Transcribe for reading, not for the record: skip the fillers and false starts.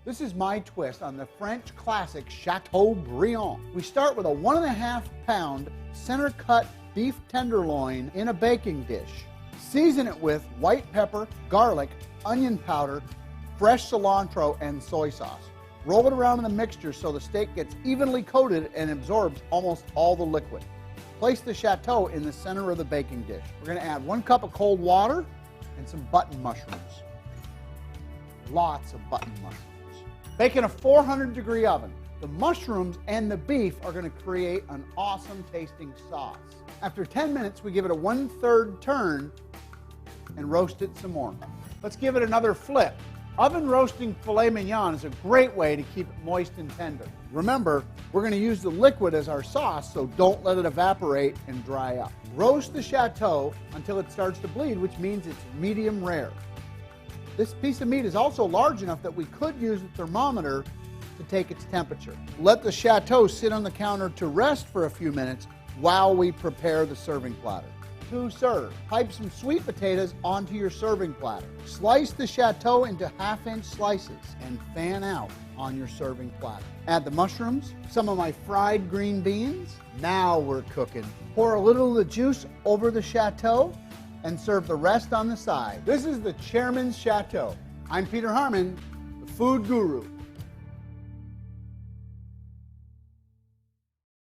This is my twist on the French classic Chateaubriand. We start with a 1.5 pound center cut beef tenderloin in a baking dish. Season it with white pepper, garlic, onion powder, fresh cilantro, and soy sauce. Roll it around in the mixture so the steak gets evenly coated and absorbs almost all the liquid. Place the chateau in the center of the baking dish. We're going to add 1 cup of cold water and some button mushrooms. Lots of button mushrooms. Bake in a 400-degree oven. The mushrooms and the beef are going to create an awesome tasting sauce. After 10 minutes, we give it a 1/3 turn and roast it some more. Let's give it another flip. Oven roasting filet mignon is a great way to keep it moist and tender. Remember, we're going to use the liquid as our sauce, so don't let it evaporate and dry up. Roast the chateau until it starts to bleed, which means it's medium rare. This piece of meat is also large enough that we could use a thermometer to take its temperature. Let the chateau sit on the counter to rest for a few minutes while we prepare the serving platter. To serve, pipe some sweet potatoes onto your serving platter. Slice the chateau into 1/2-inch slices and fan out on your serving platter. Add the mushrooms, some of my fried green beans. Now we're cooking. Pour a little of the juice over the chateau and serve the rest on the side. This is the Chairman's Chateau. I'm Peter Harmon, the food guru.